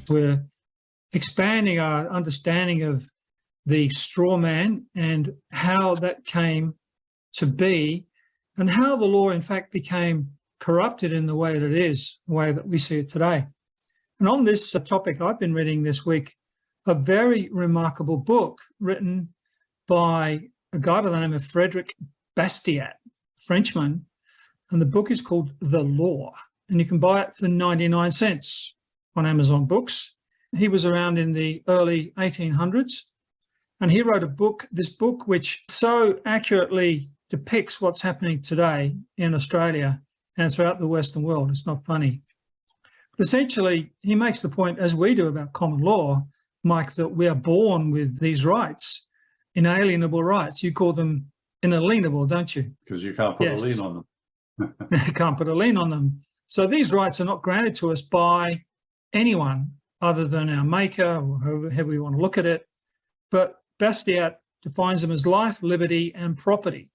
We're expanding our understanding of the Strawman and how that came to be, and how the law, in fact, became corrupted in the way that it is, the way that we see it today. And on this topic, I've been reading this week a very remarkable book written by a guy by the name of Frederick Bastiat, Frenchman, and the book is called The Law, and you can buy it for 99 cents on Amazon Books. He was around in the early 1800s, and he wrote this book which so accurately depicts what's happening today in Australia and throughout the Western world. It's not funny. But essentially, he makes the point, as we do about common law, Mike, that we are born with these rights, inalienable rights. You call them inalienable, don't you? Because you can't put a lien on them. You can't put a lien on them. So these rights are not granted to us by anyone other than our maker, or however you want to look at it. But Bastiat defines them as life, liberty, and property.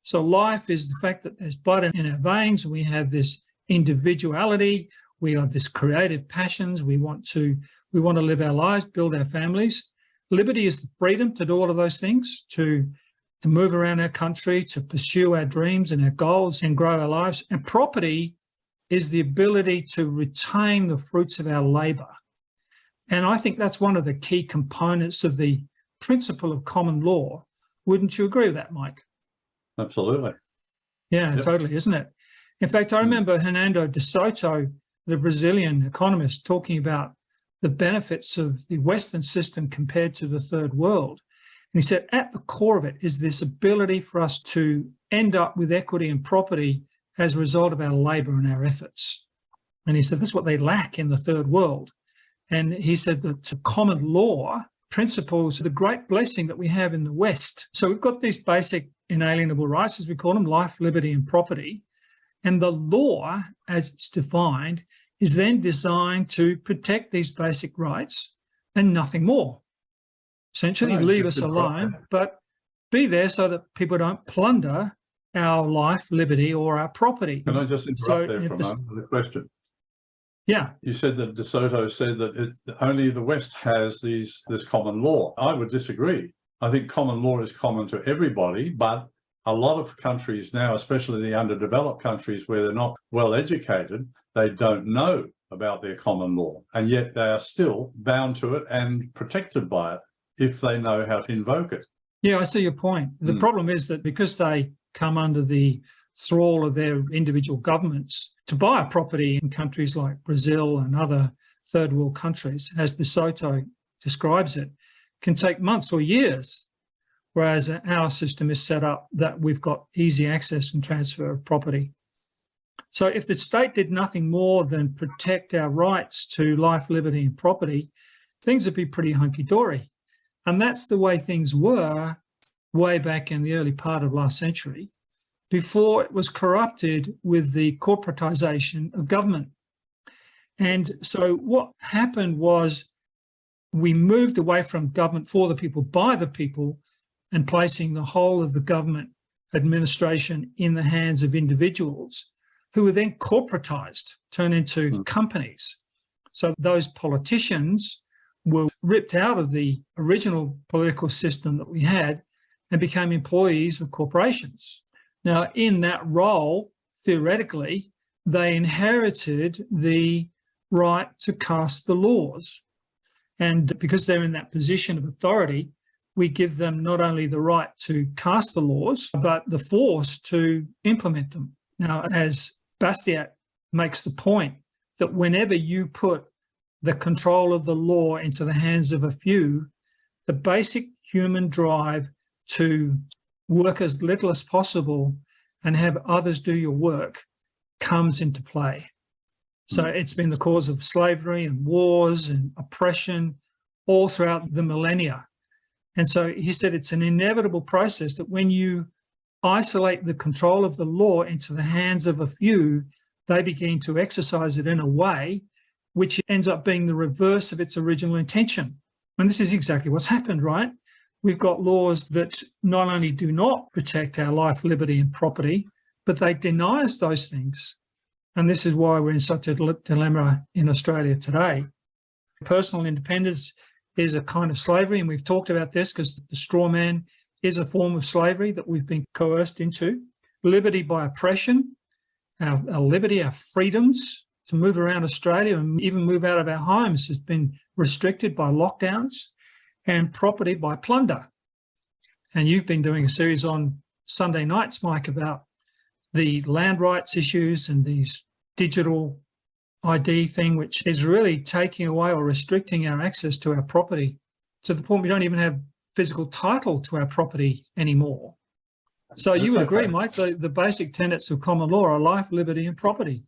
So life is the fact that there's blood in our veins. We have this individuality. We have this creative passions. We want to live our lives, build our families. Liberty is the freedom to do all of those things, to move around our country, to pursue our dreams and our goals and grow our lives. And property is the ability to retain the fruits of our labor. And I think that's one of the key components of the principle of common law. Wouldn't you agree with that, Mike? Absolutely. Yeah, yep. Totally, isn't it? In fact, I remember Hernando de Soto, the Brazilian economist, talking about the benefits of the Western system compared to the third world. And he said, at the core of it is this ability for us to end up with equity and property as a result of our labor and our efforts. And he said, that's what they lack in the third world. And he said that common law principles are the great blessing that we have in the West. So we've got these basic inalienable rights, as we call them, life, liberty, and property. And the law, as it's defined, is then designed to protect these basic rights and nothing more. Essentially, leave us alone, but be there so that people don't plunder our life, liberty, or our property. Can I just interrupt there for a moment with a question? Yeah. You said that De Soto said that only the West has this common law. I would disagree. I think common law is common to everybody, but a lot of countries now, especially the underdeveloped countries where they're not well educated, they don't know about their common law, and yet they are still bound to it and protected by it if they know how to invoke it. Yeah, I see your point. The problem is that because they come under the thrall of their individual governments, to buy a property in countries like Brazil and other third world countries, as De Soto describes it, can take months or years, whereas our system is set up that we've got easy access and transfer of property. So if the state did nothing more than protect our rights to life, liberty, and property, things would be pretty hunky-dory. And that's the way things were way back in the early part of last century, before it was corrupted with the corporatization of government. And so what happened was we moved away from government for the people, by the people, and placing the whole of the government administration in the hands of individuals who were then corporatized, turned into companies. So those politicians were ripped out of the original political system that we had and became employees of corporations. Now, in that role, theoretically, they inherited the right to cast the laws. And because they're in that position of authority, we give them not only the right to cast the laws, but the force to implement them. Now, as Bastiat makes the point that whenever you put the control of the law into the hands of a few, the basic human drive to work as little as possible and have others do your work comes into play. So it's been the cause of slavery and wars and oppression all throughout the millennia. And so he said it's an inevitable process that when you isolate the control of the law into the hands of a few, they begin to exercise it in a way which ends up being the reverse of its original intention. And this is exactly what's happened, right? We've got laws that not only do not protect our life, liberty, and property, but they deny us those things. And this is why we're in such a dilemma in Australia today. Personal independence is a kind of slavery, and we've talked about this because the strawman is a form of slavery that we've been coerced into. Liberty by oppression, our liberty, our freedoms to move around Australia and even move out of our homes has been restricted by lockdowns, and property by plunder. And you've been doing a series on Sunday nights, Mike, about the land rights issues and these digital ID thing, which is really taking away or restricting our access to our property to the point we don't even have physical title to our property anymore. So you would agree, Mike, so the basic tenets of common law are life, liberty and property.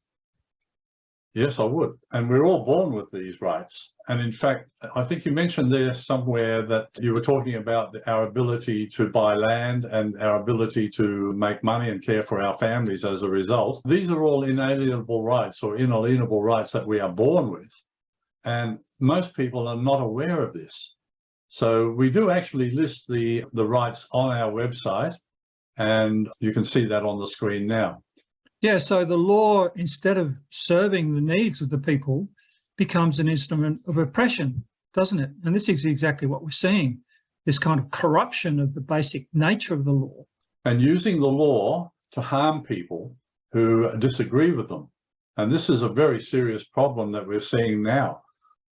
Yes, I would. And we're all born with these rights. And in fact, I think you mentioned there somewhere that you were talking about our ability to buy land and our ability to make money and care for our families as a result. These are all inalienable rights or inalienable rights that we are born with. And most people are not aware of this. So we do actually list the rights on our website, and you can see that on the screen now. Yeah, so the law, instead of serving the needs of the people, becomes an instrument of oppression, doesn't it? And this is exactly what we're seeing, this kind of corruption of the basic nature of the law. And using the law to harm people who disagree with them. And this is a very serious problem that we're seeing now.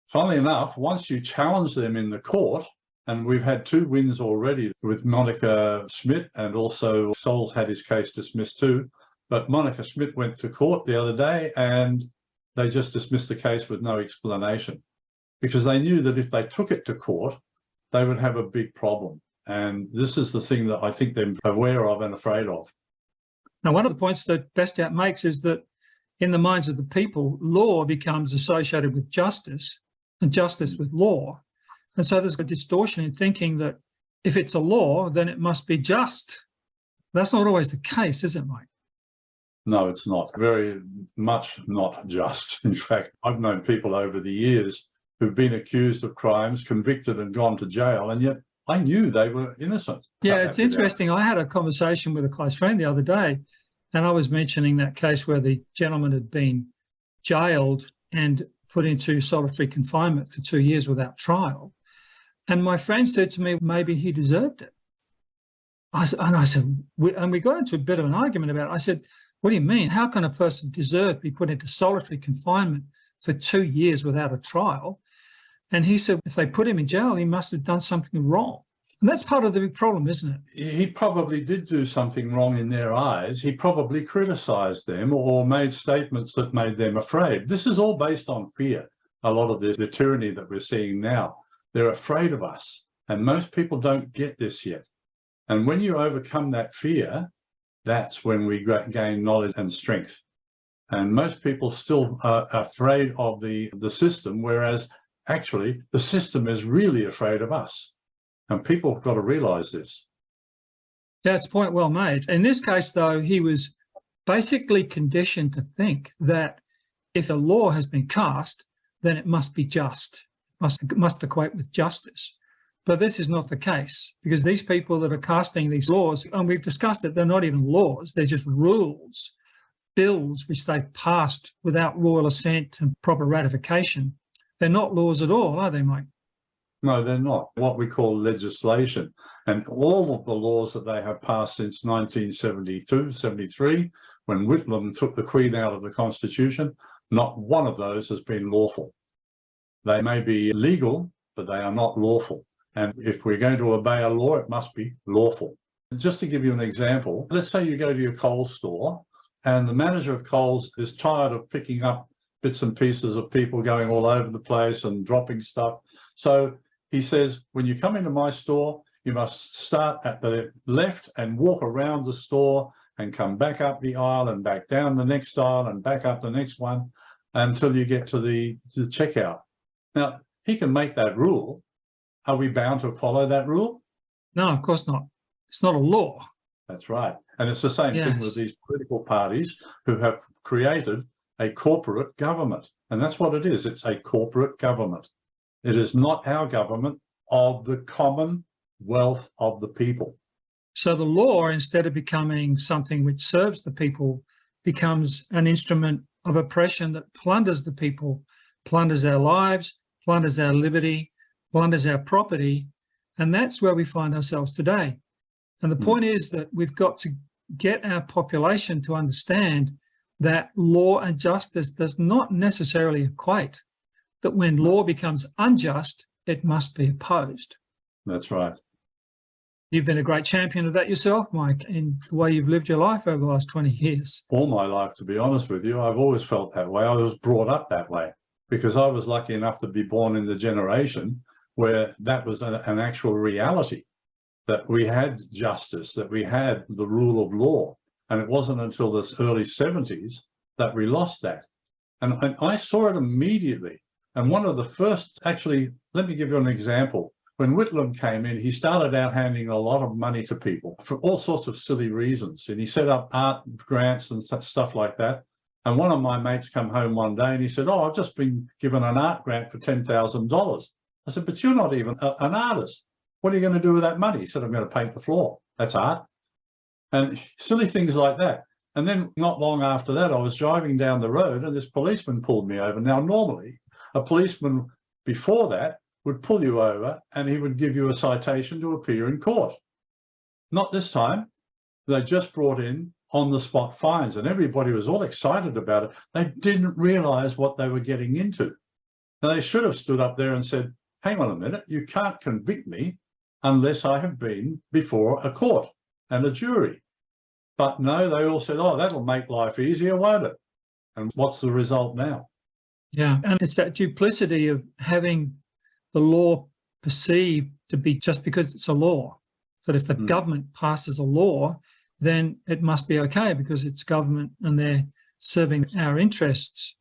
Funnily enough, once you challenge them in the court, and we've had 2 wins already with Monica Schmidt, and also Sol's had his case dismissed too. But Monica Schmidt went to court the other day and they just dismissed the case with no explanation because they knew that if they took it to court, they would have a big problem. And this is the thing that I think they're aware of and afraid of. Now, one of the points that Bastiat makes is that in the minds of the people, law becomes associated with justice and justice with law. And so there's a distortion in thinking that if it's a law, then it must be just. That's not always the case, is it, Mike? No, it's not. Very much not just. In fact, I've known people over the years who've been accused of crimes, convicted and gone to jail, and yet I knew they were innocent. Yeah, it's interesting. I had a conversation with a close friend the other day, and I was mentioning that case where the gentleman had been jailed and put into solitary confinement for 2 years without trial. And my friend said to me, maybe he deserved it. And we got into a bit of an argument about it. I said, what do you mean? How can a person deserve to be put into solitary confinement for 2 years without a trial? And he said, if they put him in jail, he must have done something wrong. And that's part of the big problem, isn't it? He probably did do something wrong in their eyes. He probably criticized them or made statements that made them afraid. This is all based on fear. A lot of the tyranny that we're seeing now, they're afraid of us. And most people don't get this yet. And when you overcome that fear, that's when we gain knowledge and strength. And most people still are afraid of the system, whereas actually the system is really afraid of us. And people have got to realize this. That's a point well made. In this case, though, he was basically conditioned to think that if a law has been cast, then it must be just, must equate with justice. But this is not the case, because these people that are casting these laws, and we've discussed that they're not even laws, they're just rules, bills which they've passed without royal assent and proper ratification. They're not laws at all, are they, Mike? No, they're not. What we call legislation. And all of the laws that they have passed since 1972, 73, when Whitlam took the Queen out of the Constitution, not one of those has been lawful. They may be legal, but they are not lawful. And if we're going to obey a law, it must be lawful. Just to give you an example, let's say you go to your Coles store and the manager of Coles is tired of picking up bits and pieces of people going all over the place and dropping stuff. So he says, when you come into my store, you must start at the left and walk around the store and come back up the aisle and back down the next aisle and back up the next one until you get to the checkout. Now, he can make that rule. Are we bound to follow that rule? No, of course not. It's not a law. That's right. And it's the same thing with these political parties who have created a corporate government. And that's what it is. It's a corporate government. It is not our government of the commonwealth of the people. So the law, instead of becoming something which serves the people, becomes an instrument of oppression that plunders the people, plunders our lives, plunders our liberty, plunders our property, and that's where we find ourselves today. And the point is that we've got to get our population to understand that law and justice does not necessarily equate, that when law becomes unjust, it must be opposed. That's right. You've been a great champion of that yourself, Mike, in the way you've lived your life over the last 20 years. All my life, to be honest with you, I've always felt that way. I was brought up that way because I was lucky enough to be born in the generation where that was an actual reality, that we had justice, that we had the rule of law. And it wasn't until the early 70s that we lost that. And I saw it immediately. And one of the first, actually, let me give you an example. When Whitlam came in, he started out handing a lot of money to people for all sorts of silly reasons. And he set up art grants and stuff like that. And one of my mates come home one day and he said, "Oh, I've just been given an art grant for $10,000. I said, "But you're not even an artist. What are you going to do with that money?" He said, "I'm going to paint the floor." That's art. And silly things like that. And then not long after that, I was driving down the road and this policeman pulled me over. Now, normally, a policeman before that would pull you over and he would give you a citation to appear in court. Not this time. They just brought in on-the-spot fines and everybody was all excited about it. They didn't realize what they were getting into. Now, they should have stood up there and said, "Hang on a minute, you can't convict me unless I have been before a court and a jury." But no, they all said, "Oh, that'll make life easier, won't it?" And what's the result now? Yeah, and it's that duplicity of having the law perceived to be just because it's a law. That if the government passes a law, then it must be okay because it's government and they're serving our interests.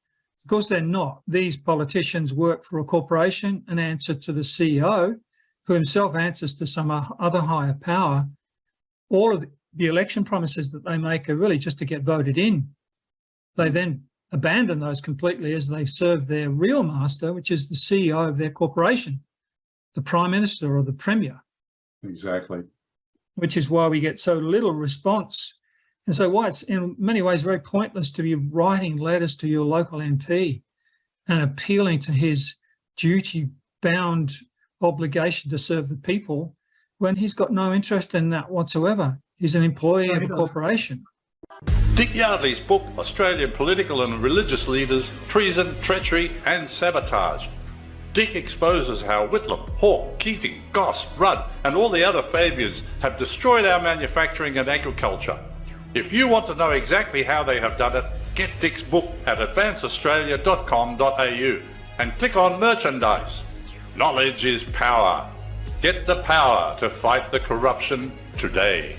Of course, they're not. These politicians work for a corporation and answer to the CEO, who himself answers to some other higher power. All of the election promises that they make are really just to get voted in. They then abandon those completely as they serve their real master, which is the CEO of their corporation, the Prime Minister or the Premier. Exactly. Which is why we get so little response. And so why it's in many ways very pointless to be writing letters to your local MP and appealing to his duty-bound obligation to serve the people when he's got no interest in that whatsoever. He's an employee of a corporation. Dick Yardley's book, Australian Political and Religious Leaders, Treason, Treachery and Sabotage. Dick exposes how Whitlam, Hawke, Keating, Goss, Rudd and all the other Fabians have destroyed our manufacturing and agriculture. If you want to know exactly how they have done it, get Dick's book at advanceaustralia.com.au and click on merchandise. Knowledge is power. Get the power to fight the corruption today.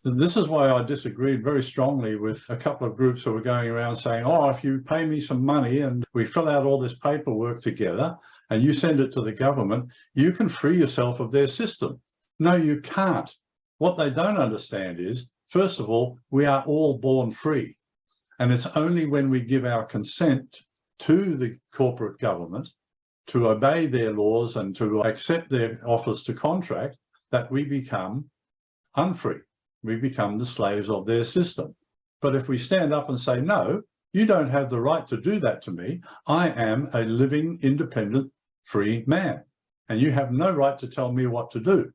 This is why I disagreed very strongly with a couple of groups who were going around saying, "Oh, if you pay me some money and we fill out all this paperwork together and you send it to the government, you can free yourself of their system." No, you can't. What they don't understand is, first of all, we are all born free. And it's only when we give our consent to the corporate government to obey their laws and to accept their offers to contract that we become unfree. We become the slaves of their system. But if we stand up and say, "No, you don't have the right to do that to me. I am a living, independent, free man, and you have no right to tell me what to do."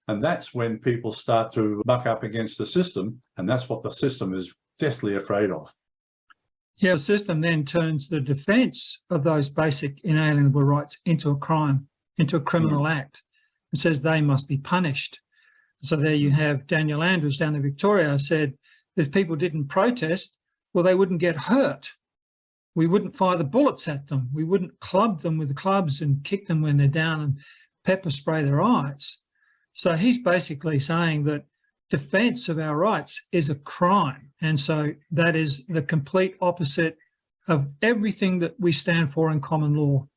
And that's when people start to buck up against the system, and that's what the system is deathly afraid of. Yeah, the system then turns the defence of those basic inalienable rights into a crime, into a criminal act, and says they must be punished. So there you have Daniel Andrews down in Victoria said, if people didn't protest, well, they wouldn't get hurt. We wouldn't fire the bullets at them. We wouldn't club them with the clubs and kick them when they're down and pepper spray their eyes. So he's basically saying that defence of our rights is a crime. And so that is the complete opposite of everything that we stand for in common law.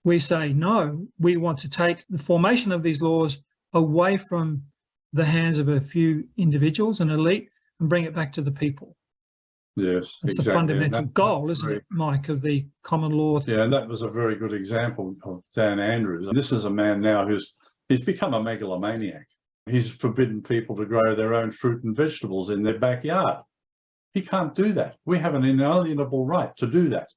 We say, no, we want to take the formation of these laws away from the hands of a few individuals, an elite, and bring it back to the people. Yes, That's exactly. the fundamental goal, isn't it, Mike, of the common law? Yeah, and that was a very good example of Dan Andrews. And this is a man now he's become a megalomaniac. He's forbidden people to grow their own fruit and vegetables in their backyard. He can't do that. We have an inalienable right to do that.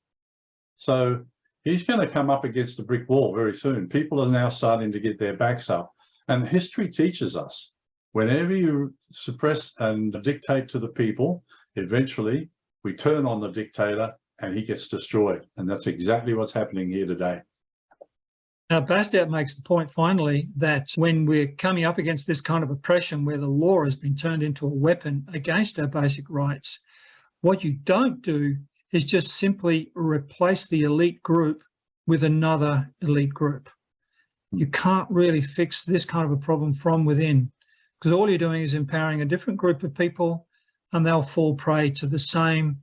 So he's going to come up against a brick wall very soon. People are now starting to get their backs up. And history teaches us, whenever you suppress and dictate to the people, eventually we turn on the dictator and he gets destroyed. And that's exactly what's happening here today. Now, Bastiat makes the point finally that when we're coming up against this kind of oppression where the law has been turned into a weapon against our basic rights, what you don't do is just simply replace the elite group with another elite group. You can't really fix this kind of a problem from within, because all you're doing is empowering a different group of people and they'll fall prey to the same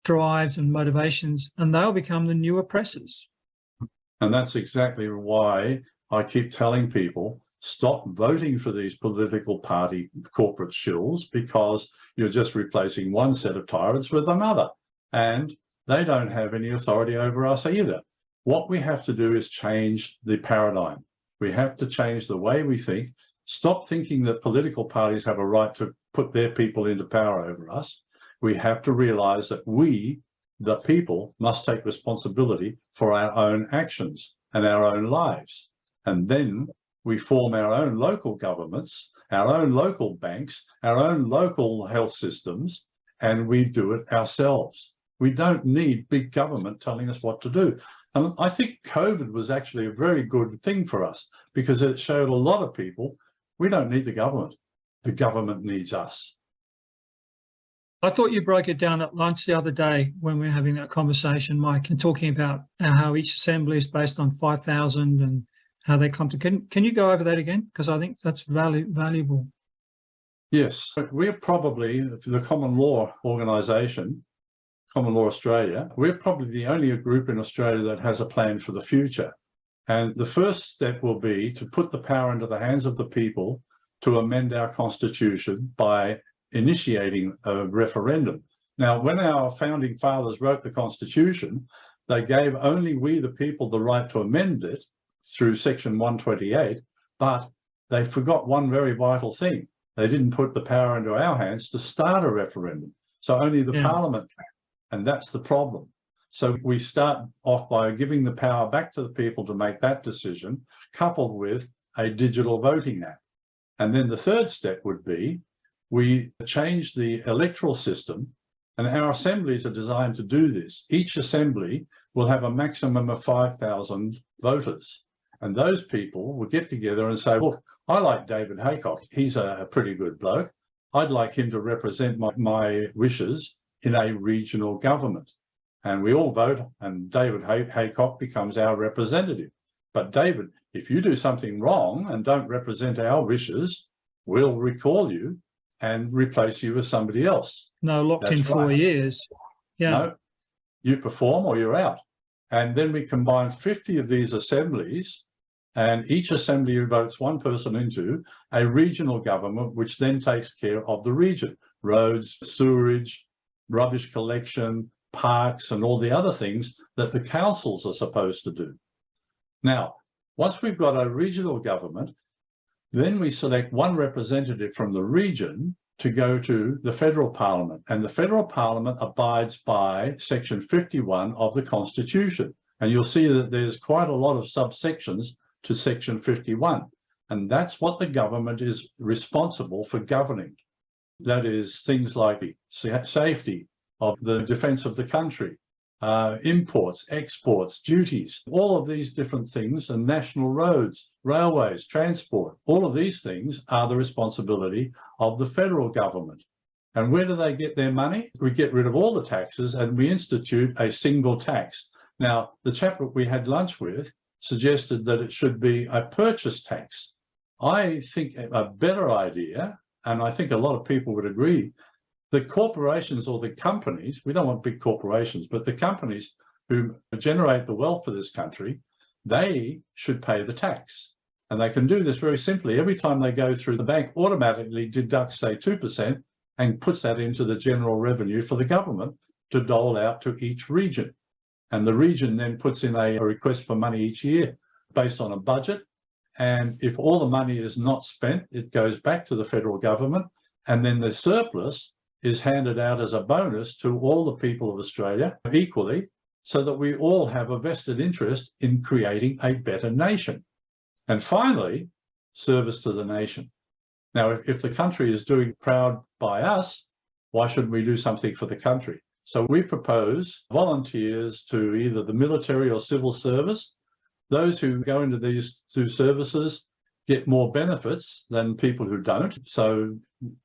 drives and motivations and they'll become the new oppressors. And that's exactly why I keep telling people, stop voting for these political party corporate shills, because you're just replacing one set of tyrants with another. And they don't have any authority over us either. What we have to do is change the paradigm. We have to change the way we think. Stop thinking that political parties have a right to put their people into power over us. We have to realize that we, the people, must take responsibility for our own actions and our own lives. And then we form our own local governments, our own local banks, our own local health systems, and we do it ourselves. We don't need big government telling us what to do. And I think COVID was actually a very good thing for us, because it showed a lot of people, we don't need the government. The government needs us. I thought you broke it down at lunch the other day when we were having that conversation, Mike, and talking about how each assembly is based on 5,000 and how they come to. Can you go over that again? Because I think that's valuable. Yes, we're probably the common law organisation, Common Law Australia. We're probably the only group in Australia that has a plan for the future. And the first step will be to put the power into the hands of the people to amend our constitution by initiating a referendum. Now, when our founding fathers wrote the Constitution, they gave only we, the people, the right to amend it through Section 128, but they forgot one very vital thing. They didn't put the power into our hands to start a referendum. So only the Parliament can, and that's the problem. So we start off by giving the power back to the people to make that decision, coupled with a digital voting app. And then the third step would be we change the electoral system, and our assemblies are designed to do this. Each assembly will have a maximum of 5,000 voters. And those people will get together and say, look, I like David Haycock. He's a pretty good bloke. I'd like him to represent my wishes in a regional government. And we all vote, and David Haycock becomes our representative. But David, if you do something wrong and don't represent our wishes, we'll recall you and replace you with somebody else. No, locked in 4 years. Yeah. No, you perform or you're out. And then we combine 50 of these assemblies, and each assembly votes one person into a regional government, which then takes care of the region, roads, sewerage, rubbish collection, parks, and all the other things that the councils are supposed to do. Now, once we've got a regional government, then we select one representative from the region to go to the federal parliament, and the federal parliament abides by Section 51 of the Constitution. And you'll see that there's quite a lot of subsections to Section 51, and that's what the government is responsible for governing. That is things like the safety of the defence of the country, imports, exports, duties, all of these different things, and national roads, railways, transport, all of these things are the responsibility of the federal government. And where do they get their money? We get rid of all the taxes and we institute a single tax. Now, the chap that we had lunch with suggested that it should be a purchase tax. I think a better idea, and I think a lot of people would agree, the corporations or the companies, we don't want big corporations, but the companies who generate the wealth for this country, they should pay the tax. And they can do this very simply. Every time they go through, the bank automatically deducts, say, 2% and puts that into the general revenue for the government to dole out to each region. And the region then puts in a request for money each year based on a budget. And if all the money is not spent, it goes back to the federal government. And then the surplus is handed out as a bonus to all the people of Australia equally, so that we all have a vested interest in creating a better nation. And finally, service to the nation. Now, if the country is doing proud by us, why shouldn't we do something for the country? So we propose volunteers to either the military or civil service. Those who go into these two services get more benefits than people who don't. So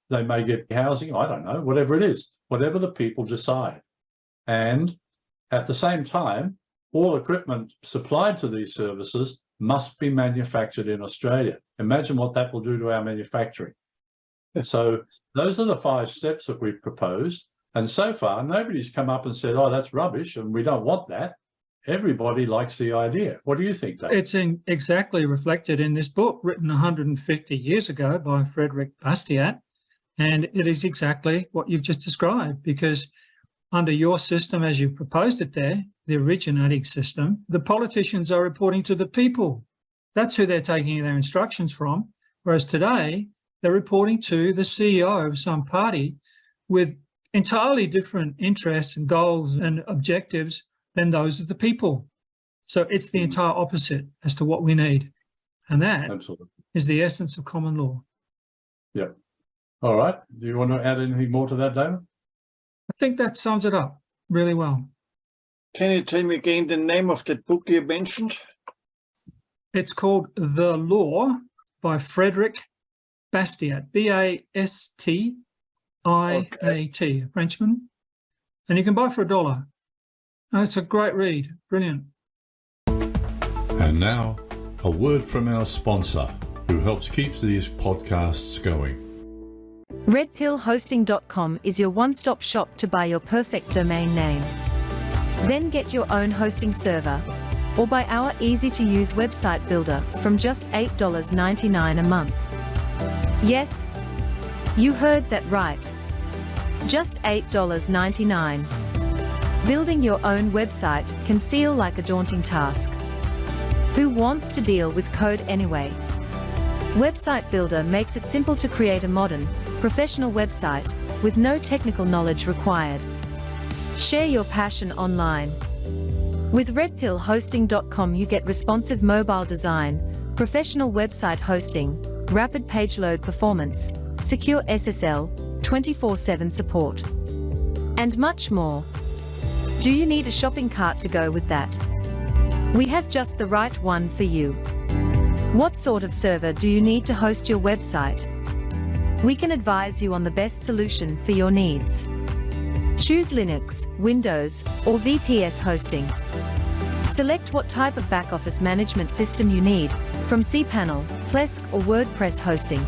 they may get housing, I don't know, whatever it is, whatever the people decide. And at the same time, all equipment supplied to these services must be manufactured in Australia. Imagine what that will do to our manufacturing. So those are the 5 steps that we've proposed. And so far, nobody's come up and said, oh, that's rubbish and we don't want that. Everybody likes the idea. What do you think, Dave? It's exactly reflected in this book written 150 years ago by Frederick Bastiat. And it is exactly what you've just described, because under your system, as you proposed it there, the originating system, the politicians are reporting to the people. That's who they're taking their instructions from. Whereas today, they're reporting to the CEO of some party with entirely different interests and goals and objectives than those of the people. So it's the entire opposite as to what we need. And that Absolutely is the essence of common law. Yeah. All right. Do you want to add anything more to that, David? I think that sums it up really well. Can you tell me again the name of that book you mentioned? It's called The Law by Frederick Bastiat, Bastiat, a Frenchman. And you can buy for $1. And it's a great read. Brilliant. And now, a word from our sponsor, who helps keep these podcasts going. Redpillhosting.com is your one-stop shop to buy your perfect domain name. Then get your own hosting server, or buy our easy-to-use website builder from just $8.99 a month. Yes, you heard that right. Just $8.99. Building your own website can feel like a daunting task. Who wants to deal with code anyway? Website Builder makes it simple to create a modern, professional website with no technical knowledge required. Share your passion online. With redpillhosting.com you get responsive mobile design, professional website hosting, rapid page load performance, secure SSL, 24/7 support, and much more. Do you need a shopping cart to go with that? We have just the right one for you. What sort of server do you need to host your website? We can advise you on the best solution for your needs. Choose Linux, Windows, or VPS hosting. Select what type of back-office management system you need, from cPanel, Plesk, or WordPress hosting.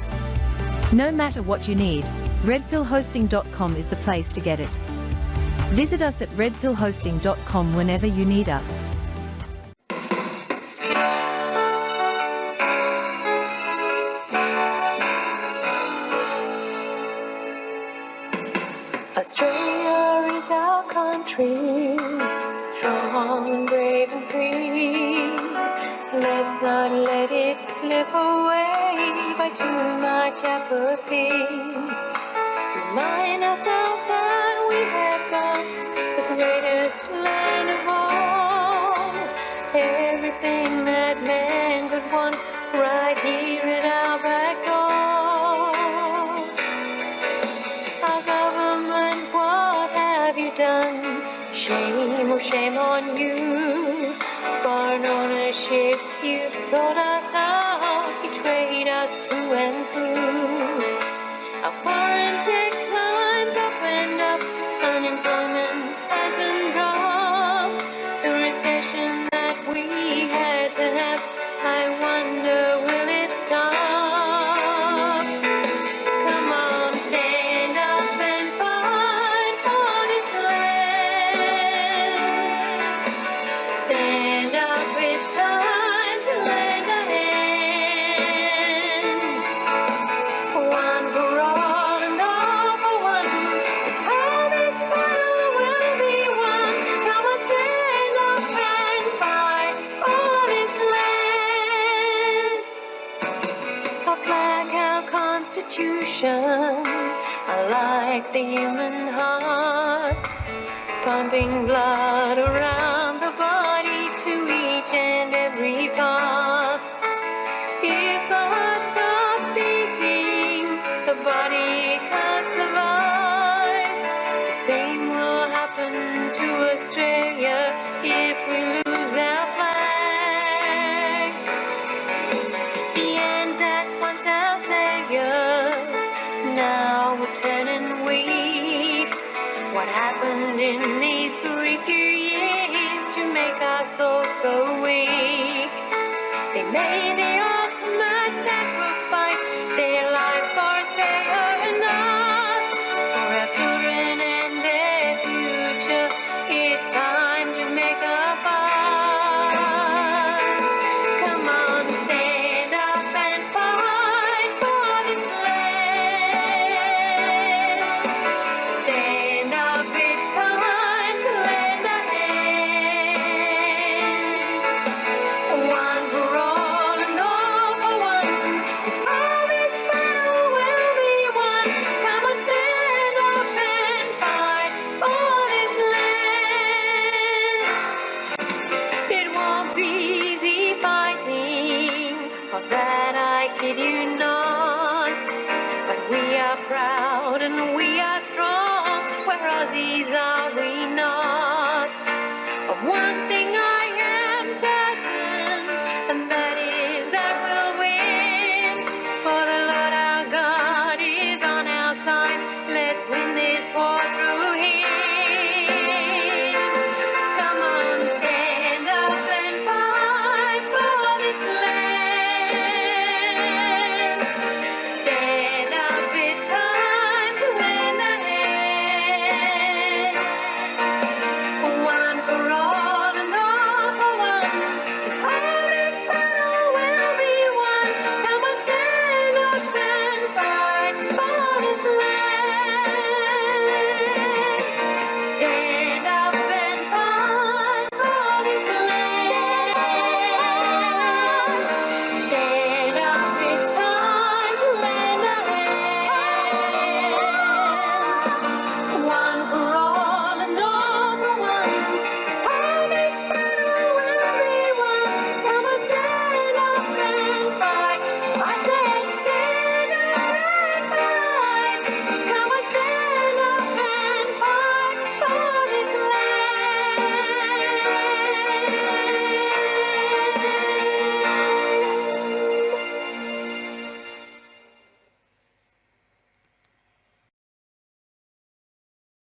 No matter what you need, redpillhosting.com is the place to get it. Visit us at redpillhosting.com whenever you need us. Australia is our country, strong and brave and free. Let's not let it slip away by too much apathy. Remind ourselves that we have got the greatest land of all. Everything that man could want right here at our back door. Our government, what have you done? Shame, oh shame on you. Foreign ownership, you've sold us out, betrayed us through and through. Our foreign debt climbed up and up, unemployment hasn't dropped. The recession that we had to have, I wonder will it stop? Come on, stand up and fight for this land. Stand up, it's time to lend a hand. One for all and all for one. It's how this battle will be won. Come on, stand up and fight for this land. Our flag, our constitution, I like the human heart, pumping blood around What happened in these brief few years to make us all so weak? They made the ultimate sacrifice, their lives for us fair enough. For our children and their future, it's time to make a fuss. Come on, stand up and fight for this land. Stand up, it's time to lend a hand. One for all and all for one. This all this battle will be won. Come on, stand up and fight for this land. It won't be easy fighting, of that I kid you not. But we are proud and we